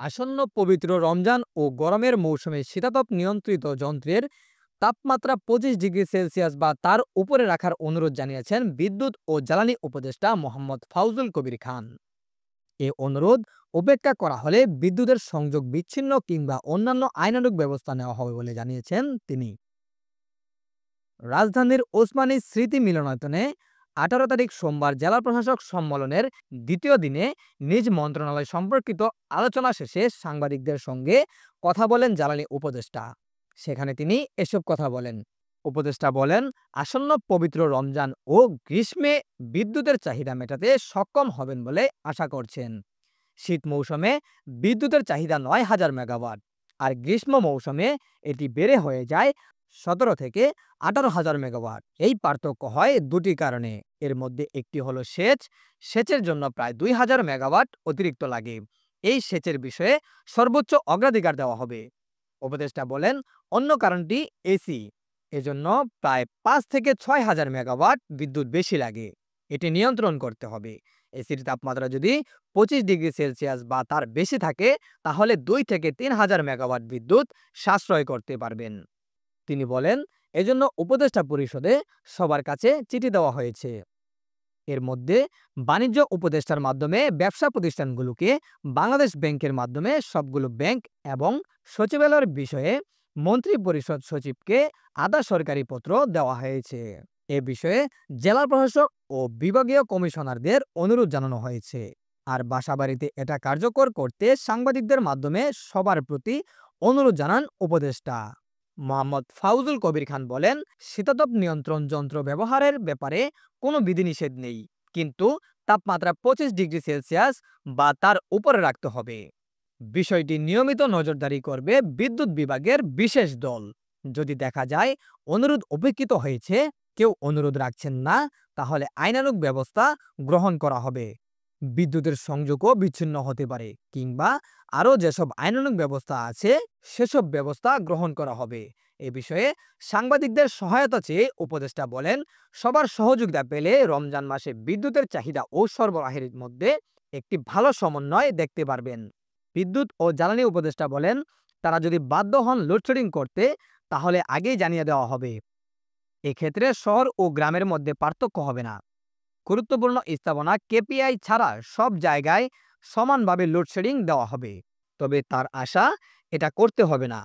আসন্ন পবিত্র রমজান ও গরমের মৌসুমে শীতাতপ নিয়ন্ত্রিত যন্ত্রের তাপমাত্রা 25 ডিগ্রি সেলসিয়াস বা তার উপরে রাখার অনুরোধ জানিয়েছেন বিদ্যুৎ ও জ্বালানি উপদেষ্টা মোহাম্মদ ফাউজুল কবির খান। এ অনুরোধ উপেক্ষা করা হলে বিদ্যুতের সংযোগ বিচ্ছিন্ন কিংবা অন্যান্য আইনানুগ ব্যবস্থা নেওয়া হবে বলে জানিয়েছেন তিনি। রাজধানীর ওসমানী স্মৃতি মিলনায়তনে 18 তারিখ সোমবার জেলা প্রশাসক সম্মেলনের দ্বিতীয় দিনে নিজ মন্ত্রণালয় সম্পর্কিত আলোচনা শেষে সাংবাদিকদের সঙ্গে কথা বলেন জ্বালানি উপদেষ্টা। সেখানে তিনি এসব কথা বলেন। উপদেষ্টা বলেন, আসন্ন পবিত্র রমজান ও গ্রীষ্মে বিদ্যুতের চাহিদা মেটাতে সক্ষম হবেন বলে আশা করছেন। শীত মৌসুমে বিদ্যুতের চাহিদা 9,000 মেগাওয়াট, আর গ্রীষ্ম মৌসুমে এটি বেড়ে হয়ে যায় 17 থেকে 18,000 মেগাওয়াট। এই পার্থক্য হয় দুটি কারণে। এর মধ্যে একটি হলো সেচের জন্য প্রায় 2,000 মেগাওয়াট অতিরিক্ত লাগে। এই সেচের বিষয়ে সর্বোচ্চ অগ্রাধিকার দেওয়া হবে। উপদেষ্টা বলেন, অন্য কারণটি এসি। এজন্য প্রায় 5 থেকে 6,000 মেগাওয়াট বিদ্যুৎ বেশি লাগে। এটি নিয়ন্ত্রণ করতে হবে। এসির তাপমাত্রা যদি 25 ডিগ্রি সেলসিয়াস বা তার বেশি থাকে, তাহলে 2 থেকে 3,000 মেগাওয়াট বিদ্যুৎ সাশ্রয় করতে পারবেন। তিনি বলেন, এজন্য উপদেষ্টা পরিষদে সবার কাছে চিঠি দেওয়া হয়েছে। এর মধ্যে বাণিজ্য উপদেষ্টার মাধ্যমে ব্যবসা প্রতিষ্ঠানগুলোকে, বাংলাদেশ ব্যাংকের মাধ্যমে সবগুলো ব্যাংক এবং সচিবালয়ের বিষয়ে মন্ত্রী পরিষদ সচিবকে আধা সরকারি পত্র দেওয়া হয়েছে। এ বিষয়ে জেলা প্রশাসক ও বিভাগীয় কমিশনারদের অনুরোধ জানানো হয়েছে। আর বাসাবাড়িতে এটা কার্যকর করতে সাংবাদিকদের মাধ্যমে সবার প্রতি অনুরোধ জানান উপদেষ্টা। মোহাম্মদ ফাউজুল কবির খান বলেন, শীতাতপ নিয়ন্ত্রণ যন্ত্র ব্যবহারের ব্যাপারে কোনো বিধিনিষেধ নেই, কিন্তু তাপমাত্রা 25 ডিগ্রি সেলসিয়াস বা তার উপরে রাখতে হবে। বিষয়টি নিয়মিত নজরদারি করবে বিদ্যুৎ বিভাগের বিশেষ দল। যদি দেখা যায় অনুরোধ উপেক্ষিত হয়েছে, কেউ অনুরোধ রাখছেন না, তাহলে আইনানুগ ব্যবস্থা গ্রহণ করা হবে। বিদ্যুতের সংযোগও বিচ্ছিন্ন হতে পারে, কিংবা আরও যেসব আইনানুগ ব্যবস্থা আছে সেসব ব্যবস্থা গ্রহণ করা হবে। এ বিষয়ে সাংবাদিকদের সহায়তা চেয়ে উপদেষ্টা বলেন, সবার সহযোগিতা পেলে রমজান মাসে বিদ্যুতের চাহিদা ও সরবরাহের মধ্যে একটি ভালো সমন্বয় দেখতে পারবেন। বিদ্যুৎ ও জ্বালানি উপদেষ্টা বলেন, তারা যদি বাধ্য হন লোডশেডিং করতে, তাহলে আগেই জানিয়ে দেওয়া হবে। এক্ষেত্রে শহর ও গ্রামের মধ্যে পার্থক্য হবে না। গুরুত্বপূর্ণ স্থাপনা কেপিআই ছাড়া সব জায়গায় সমানভাবে লোডশেডিং দেওয়া হবে। তবে তার আশা, এটা করতে হবে না।